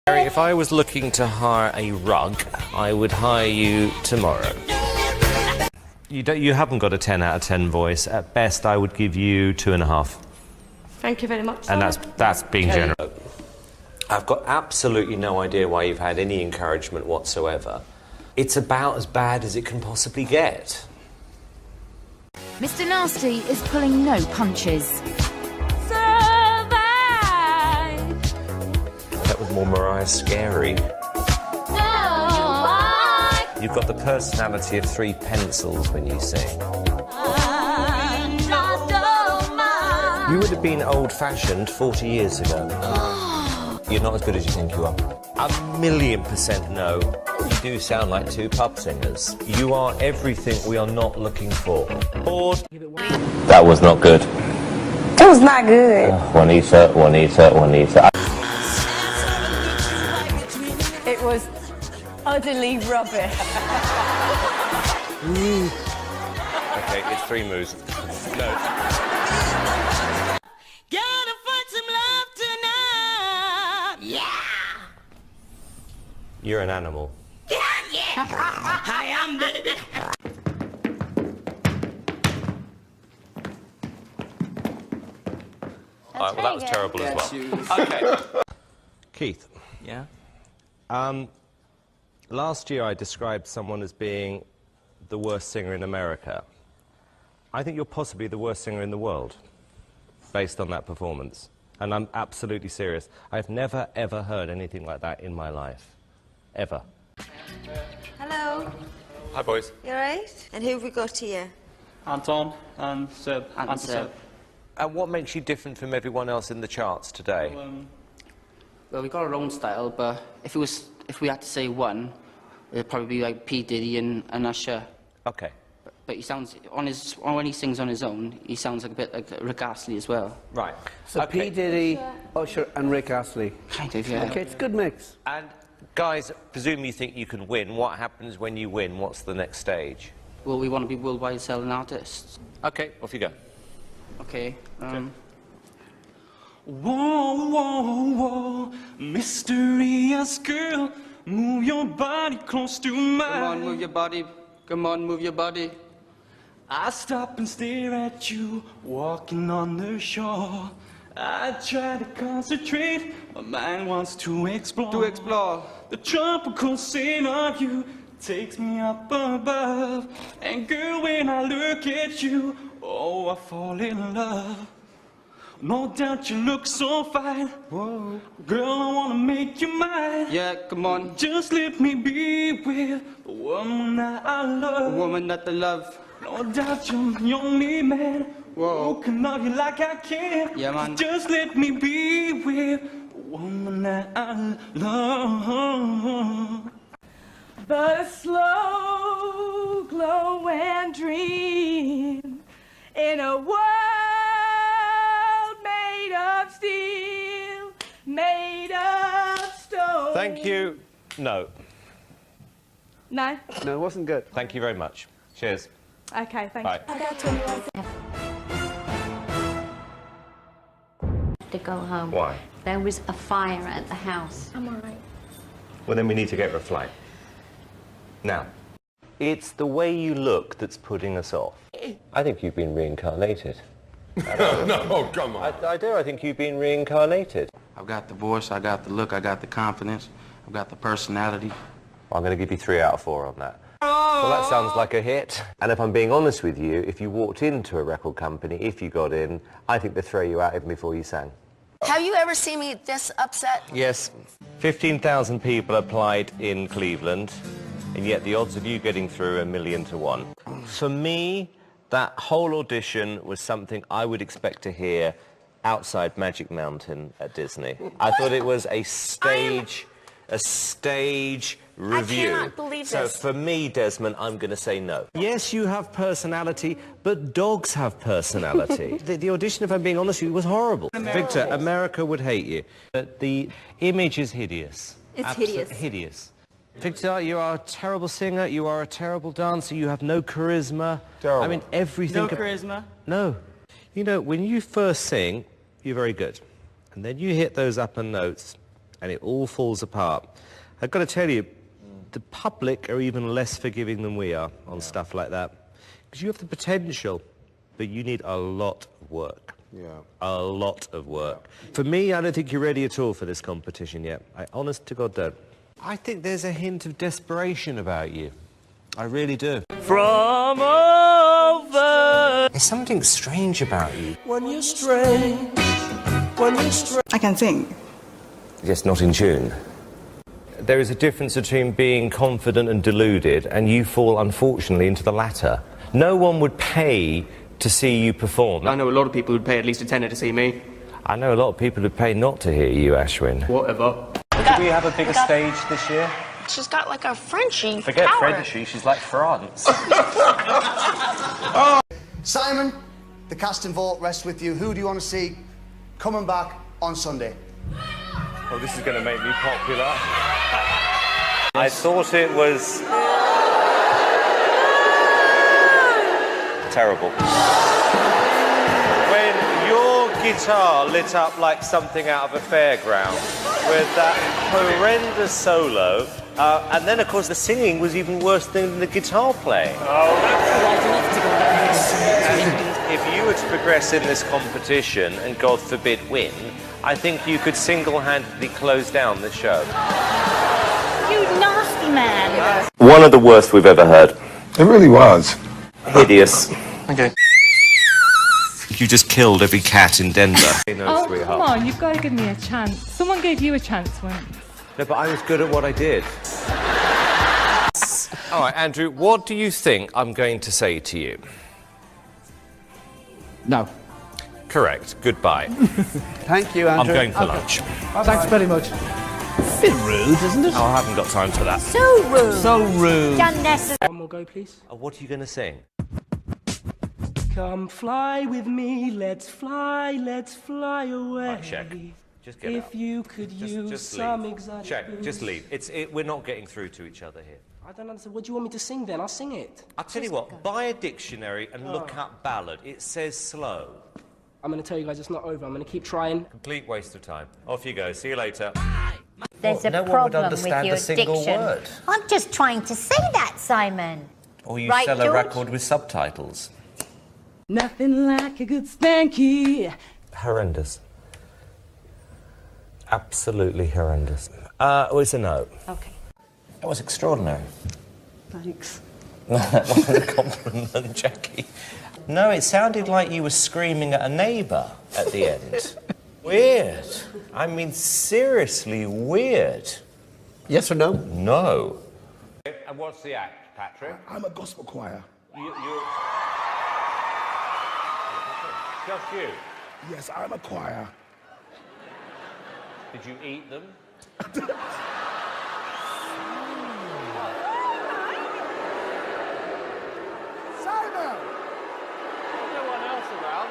If I was looking to hire a rug, I would hire you tomorrow. You haven't got a 10 out of 10 voice. At best, I would give you 2.5. Thank you very much. And that's being generous. I've got absolutely no idea why you've had any encouragement whatsoever. It's about as bad as it can possibly get. Mr. Nasty is pulling no punches. That was more Mariah Scary. You've got the personality of 3 pencils when you sing. You would have been old-fashioned 40 years ago. You're not as good as you think you are. 1,000,000% no. You do sound like 2 pub singers. You are everything we are not looking for. Bored. That was not good. It was not good. Juanita. It was utterly rubbish. Okay, it's 3 moves. No. Gotta find some love tonight. Yeah. You're an animal. Yeah. I am, baby. All right, well, that was terrible as well. Okay. Keith. Yeah? Last year I described someone as being the worst singer in America. I think you're possibly the worst singer in the world, based on that performance. And I'm absolutely serious. I've never, ever heard anything like that in my life. Ever. Hello. Hi, boys. You alright? And who have we got here? Anton and Seb. And Seb. And what makes you different from everyone else in the charts today? Well, we got our own style, but if we had to say one, it'd probably be like P. Diddy and Usher. Okay. But he sounds when he sings on his own, he sounds like a bit like Rick Astley as well. Right. So okay. P. Diddy, Usher and Rick Astley. Kind of, yeah. Okay, it's a good mix. And guys, presume you think you can win. What happens when you win? What's the next stage? Well, we want to be worldwide selling artists. Okay, off you go. Okay. Whoa, whoa, whoa, mysterious girl, move your body close to mine. Come on, move your body. Come on, move your body. I stop and stare at you, walking on the shore. I try to concentrate, my mind wants to explore. To explore. The tropical scent of you takes me up above. And girl, when I look at you, oh, I fall in love. No doubt you look so fine. Whoa. Girl, I wanna make you mine. Yeah, come on. Just let me be with the woman that I love. The woman that I love. No doubt you're the only man. Whoa. Who can love you like I can. Yeah, man. Just let me be with the woman that I love. But a slow glow and dream in a world made of steel, made of stone. Thank you. No. No? No, it wasn't good. Thank you very much. Cheers. Okay, thank Bye. you. To go home. Why? There was a fire at the house. I'm alright. Well, then we need to get her a flight. Now, it's the way you look that's putting us off. I think you've been reincarnated. No, come on. I do. I think you've been reincarnated. I've got the voice, I got the look, I got the confidence, I've got the personality. I'm going to give you 3 out of 4 on that. Well, that sounds like a hit. And if I'm being honest with you, if you walked into a record company, if you got in, I think they'd throw you out even before you sang. Have you ever seen me this upset? Yes. 15,000 people applied in Cleveland, and yet the odds of you getting through are 1,000,000 to 1. For me, that whole audition was something I would expect to hear outside Magic Mountain at Disney. I thought it was a stage review. I cannot believe so this. for me, Desmond, I'm going to say no. Yes, you have personality, but dogs have personality. the audition, if I'm being honest with you, was horrible. Victor, America would hate you. But the image is hideous. It's hideous. Hideous. Victor, you are a terrible singer, you are a terrible dancer, you have no charisma. Terrible. I mean, everything... No charisma? No. You know, when you first sing, you're very good. And then you hit those upper notes, and it all falls apart. I've got to tell you, the public are even less forgiving than we are on stuff like that. Because you have the potential, but you need a lot of work. Yeah. A lot of work. For me, I don't think you're ready at all for this competition yet. I honest to God don't. I think there's a hint of desperation about you. I really do. From over. There's something strange about you. When you're strange. When you're strange. I can sing. Just not in tune. There is a difference between being confident and deluded, and you fall, unfortunately, into the latter. No one would pay to see you perform. I know a lot of people who'd pay at least a tenner to see me. I know a lot of people who'd pay not to hear you, Ashwin. Whatever. Could we have a bigger stage this year? She's got like a Frenchie Forget power. Frenchy, she's like France. Simon, the casting vote rests with you. Who do you want to see coming back on Sunday? Oh, this is going to make me popular. I thought it was terrible. When your guitar lit up like something out of a fairground with that horrendous solo, and then, of course, the singing was even worse than the guitar playing. If you were to progress in this competition and, God forbid, win, I think you could single-handedly close down the show. You nasty man. One of the worst we've ever heard. It really was. Hideous. Okay. You just killed every cat in Denver. Oh, come on, you've got to give me a chance. Someone gave you a chance once. No, but I was good at what I did. All right, Andrew, what do you think I'm going to say to you? No. Correct. Goodbye. Thank you, Andrew. I'm going for lunch. Thanks very much. A bit rude, isn't it? Oh, I haven't got time for that. So rude. So rude. Unnecessary. One more go, please. Oh, what are you going to sing? Come fly with me, let's fly away. Right, check. Just get out. If you could use Just some leave. exotic Check. booze. Just leave. We're not getting through to each other here. I don't understand. What do you want me to sing then? I'll sing it. I'll tell you what, buy a dictionary and look up ballad. It says slow. I'm going to tell you guys it's not over. I'm going to keep trying. Complete waste of time. Off you go. See you later. There's No a one would problem with understand your a single diction. word. I'm just trying to say that, Simon. Or you Right, sell a George? record with subtitles. Nothing like a good stanky. Horrendous. Absolutely horrendous. Well, it's a no. Okay. That was extraordinary. Thanks. That wasn't a compliment, Jackie. No, it sounded like you were screaming at a neighbour at the end. Weird. I mean, seriously weird. Yes or no? No. And what's the act, Patrick? I'm a gospel choir. You... Just you. Yes, I'm a choir. Did you eat them? Simon! No one else around.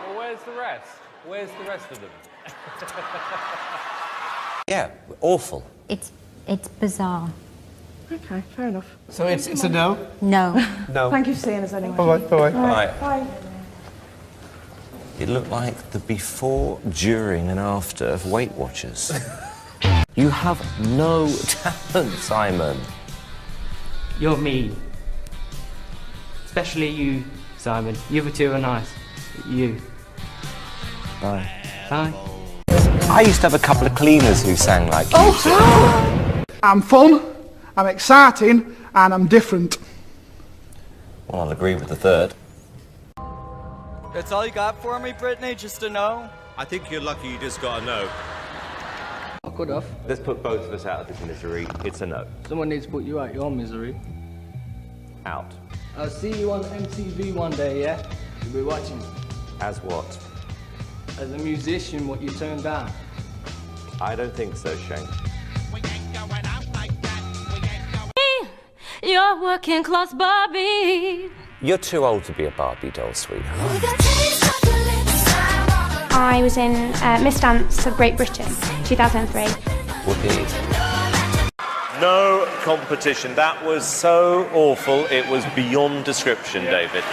Well, where's the rest? Where's the rest of them? Yeah, awful. It's bizarre. Okay, fair enough. So it's a no? No. No. Thank you for seeing us anyway. Bye-bye. Bye-bye. Right. Bye. It looked like the before, during and after of Weight Watchers. You have no talent, Simon. You're mean. Especially you, Simon. You other two are nice. You. Bye. Bye. I used to have a couple of cleaners who sang like you two. I'm fun, I'm exciting, and I'm different. Well, I'll agree with the third. That's all you got for me, Brittany? Just a no? I think you're lucky you just got a no. I could have. Let's put both of us out of this misery. It's a no. Someone needs to put you out your misery. Out. I'll see you on MTV one day, yeah? You'll be watching. As what? As a musician, what you turned down. I don't think so, Shane. You're working class Barbie. You're too old to be a Barbie doll, sweetheart. I was in Miss Dance of Great Britain, 2003. Whoopee. No competition. That was so awful, it was beyond description, David.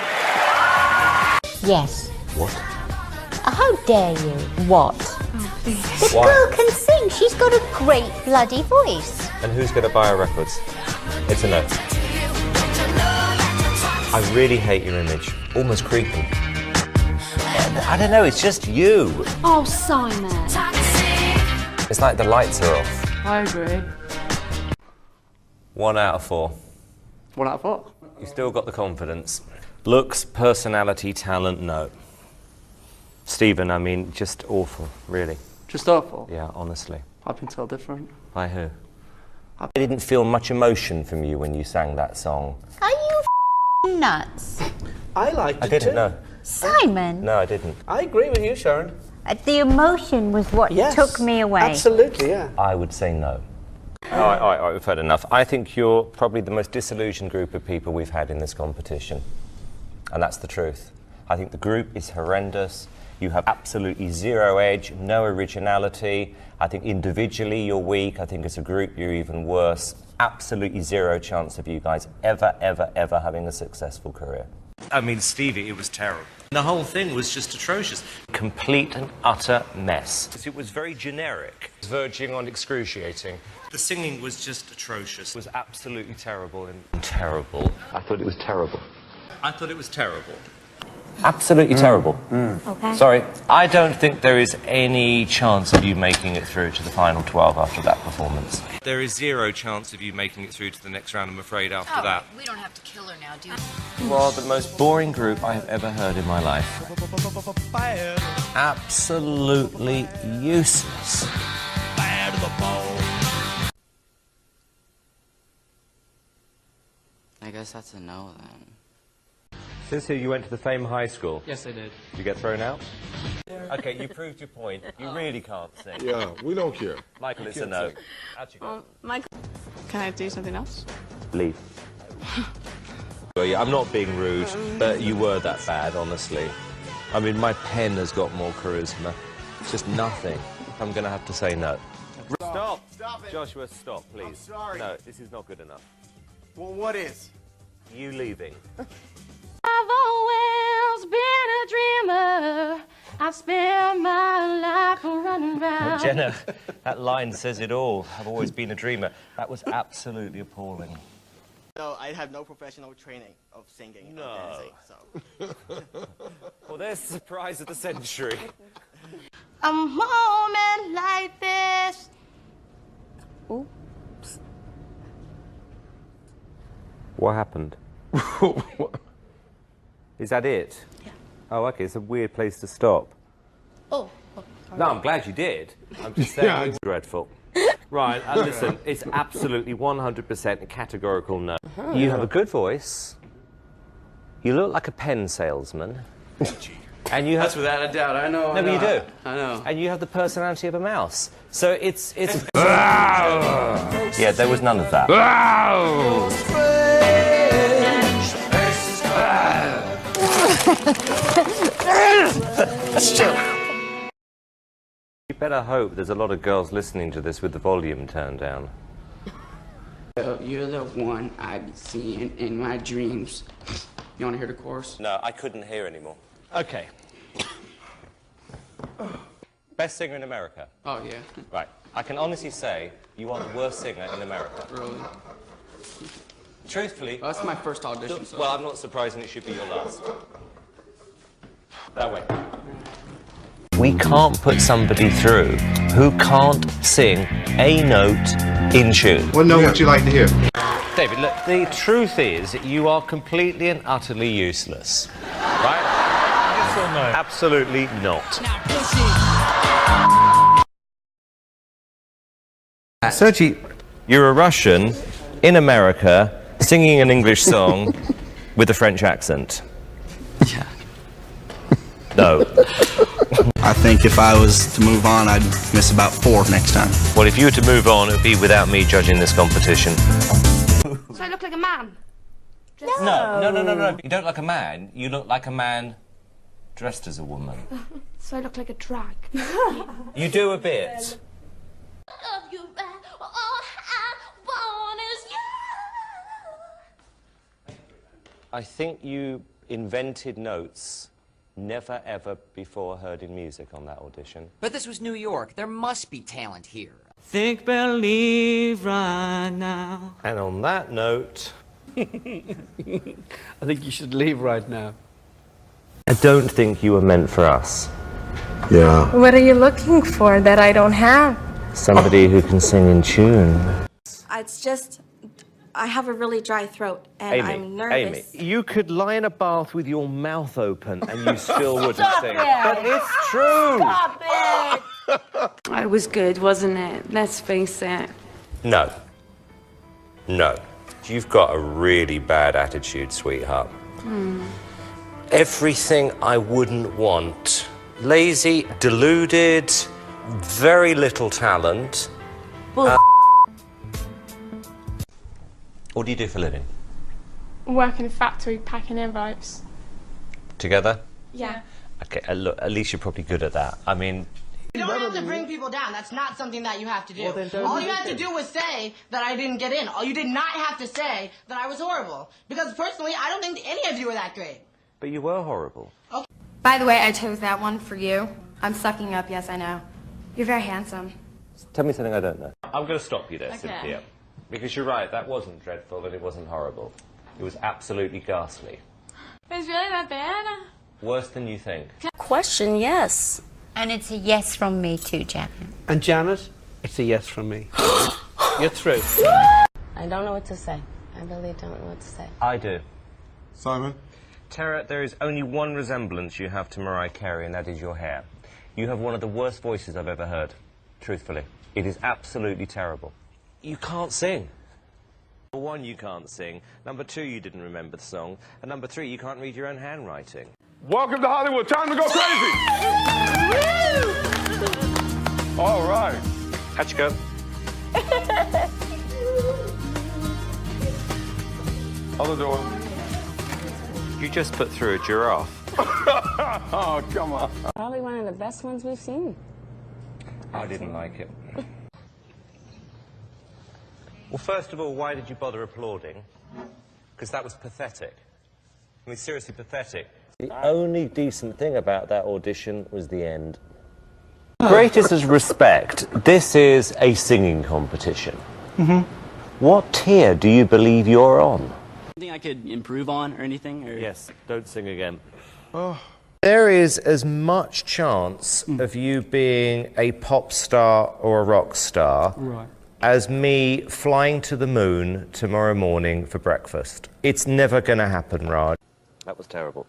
Yes. What? How dare you? What? This girl can sing. She's got a great bloody voice. And who's going to buy our records? It's a no. I really hate your image. Almost creepy. I don't know, it's just you. Oh, Simon. It's like the lights are off. I agree. 1 out of 4. 1 out of 4. You've still got the confidence. Looks, personality, talent, no. Stephen, I mean, just awful, really. Just awful? Yeah, honestly. I've been told different. By who? I didn't feel much emotion from you when you sang that song. Are you nuts? I liked it I didn't, too. no. Simon? No, I didn't. I agree with you, Sharon. The emotion was what took me away. Absolutely, yeah. I would say no. All right, we've heard enough. I think you're probably the most disillusioned group of people we've had in this competition. And that's the truth. I think the group is horrendous. You have absolutely zero edge, no originality. I think individually you're weak. I think as a group you're even worse. Absolutely zero chance of you guys ever, ever, ever having a successful career. I mean, Stevie, it was terrible. The whole thing was just atrocious. Complete and utter mess. It was very generic. Verging on excruciating. The singing was just atrocious. It was absolutely terrible and terrible. I thought it was terrible. I thought it was terrible. Absolutely terrible. Okay. Sorry. I don't think there is any chance of you making it through to the final 12 after that performance. There is zero chance of you making it through to the next round, I'm afraid, after that. We don't have to kill her now, do we? You are the most boring group I have ever heard in my life. Absolutely useless. I guess that's a no then. Says here you went to the same high school. Yes, I did. Did you get thrown out? Okay, you proved your point. You really can't sing. Yeah, we don't care. Michael, it's a no. How'd you go? Michael, can I do something else? Leave. Well, yeah, I'm not being rude, but you were that bad, honestly. I mean, my pen has got more charisma. Just nothing. I'm going to have to say no. Stop! Stop it! Joshua, stop, please. I'm sorry. No, this is not good enough. Well, what is? You leaving. I've always been a dreamer. I've spent my life running around. Jenna, that line says it all. I've always been a dreamer. That was absolutely appalling. So I have no professional training of singing or dancing, so. Well, there's the surprise of the century. A moment like this. Oops. What happened? Is that it? Yeah. Oh, okay, it's a weird place to stop. Oh. No, I'm glad you did. I'm just saying it's dreadful. Right, listen, it's absolutely 100% a categorical no. You have a good voice. You look like a pen salesman. And you have... That's without a doubt, I know. No, but you do. I know. And you have the personality of a mouse. So it's... Yeah, there was none of that. You better hope there's a lot of girls listening to this with the volume turned down. You're the one I be seeing in my dreams. You want to hear the chorus? No, I couldn't hear anymore. Okay. Best singer in America. Oh, yeah. Right. I can honestly say you are the worst singer in America. Really? Truthfully... Well, that's my first audition, so... Well, I'm not surprised, and it should be your last. That way. We can't put somebody through who can't sing a note in tune. What note would you like to hear? David, look, the truth is you are completely and utterly useless. Right? Yes or no? Absolutely not. Sergey, you're a Russian in America singing an English song with a French accent. Yeah. No. I think if I was to move on, I'd miss about 4 next time. Well, if you were to move on, it would be without me judging this competition. So I look like a man? No. You don't look like a man. You look like a man dressed as a woman. So I look like a drag? You do a bit. I think you invented notes Never ever before heard in music on that audition. But this was New York. There must be talent here. Think, believe right now. And on that note... I think you should leave right now. I don't think you were meant for us. Yeah. What are you looking for that I don't have? Somebody who can sing in tune. It's just, I have a really dry throat, and I'm nervous. Amy, you could lie in a bath with your mouth open and you still wouldn't sing. it. But it's true! Stop it! I was good, wasn't it? Let's face it. No. No. You've got a really bad attitude, sweetheart. Everything I wouldn't want. Lazy, deluded, very little talent. Well, What do you do for a living? work in a factory packing envelopes. Together? Yeah. Okay, look, at least you're probably good at that. I mean... You don't have to bring people down. That's not something that you have to do. Well, then don't All do you it had to then. do was say that I didn't get in. You did not have to say that I was horrible. Because personally, I don't think any of you were that great. But you were horrible. By the way, I chose that one for you. I'm sucking up, yes, I know. You're very handsome. Tell me something I don't know. I'm going to stop you there, Okay. Cynthia. Because you're right, that wasn't dreadful and it wasn't horrible. It was absolutely ghastly. It's really that bad? Worse than you think. Question, yes. And it's a yes from me too, Janet. And Janet, it's a yes from me. You're through. I don't know what to say. I really don't know what to say. I do. Simon? Tara, there is only one resemblance you have to Mariah Carey, and that is your hair. You have one of the worst voices I've ever heard, truthfully. It is absolutely terrible. You can't sing. Number one, you can't sing. Number two, you didn't remember the song. And number three, you can't read your own handwriting. Welcome to Hollywood. Time to go crazy. All right. How'd you go? Other door. You just put through a giraffe. Oh, come on. Probably one of the best ones we've seen. I didn't like it. Well, first of all, why did you bother applauding? Because that was pathetic. I mean, seriously pathetic. The only decent thing about that audition was the end. Greatest as respect, this is a singing competition. What tier do you believe you're on? Anything I could improve on or anything? Or... Yes, don't sing again. There is as much chance of you being a pop star or a rock star as me flying to the moon tomorrow morning for breakfast. It's never going to happen, Raj. That was terrible.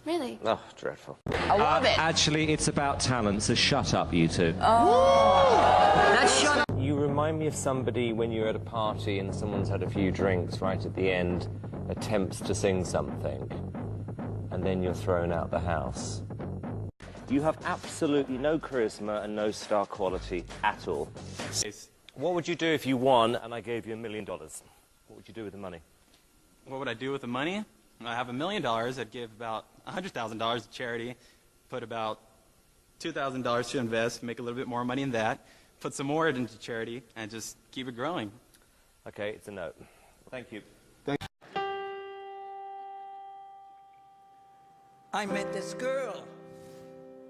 Really? Oh, dreadful. I love it. Actually, it's about talent, so shut up, you two. That's shut up. You remind me of somebody when you're at a party and someone's had a few drinks right at the end, attempts to sing something, and then you're thrown out the house. You have absolutely no charisma and no star quality at all. What would you do if you won and I gave you $1 million? What would you do with the money? What would I do with the money? I have $1 million. I'd give about $100,000 to charity, put about $2,000 to invest, make a little bit more money in that, put some more into charity, and just keep it growing. Okay, it's a no. Thank you. I met this girl,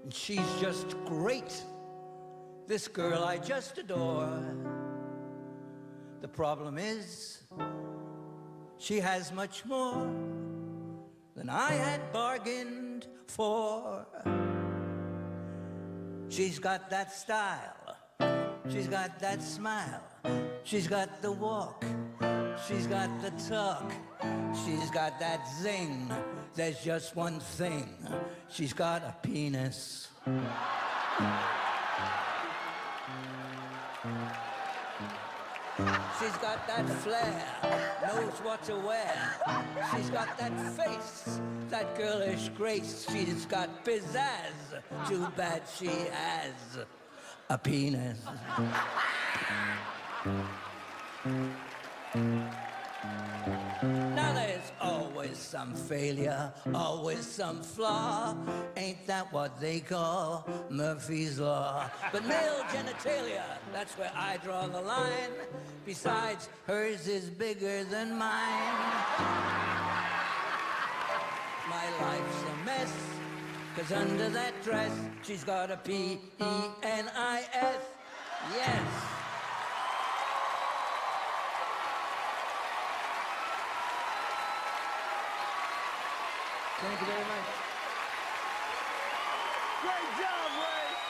and she's just great. This girl I just adore. The problem is, she has much more than I had bargained for. She's got that style, she's got that smile, she's got the walk, she's got the talk, she's got that zing. There's just one thing, she's got a penis. She's got that flair, knows what to wear. She's got that face, that girlish grace. She's got pizzazz, too bad she has a penis. Now there's always some failure, always some flaw. Ain't that what they call Murphy's Law? But male genitalia, that's where I draw the line. Besides, hers is bigger than mine. my life's a mess. 'Cause under that dress, she's got a P-E-N-I-S. Yes. Thank you very much. Great job, Ray.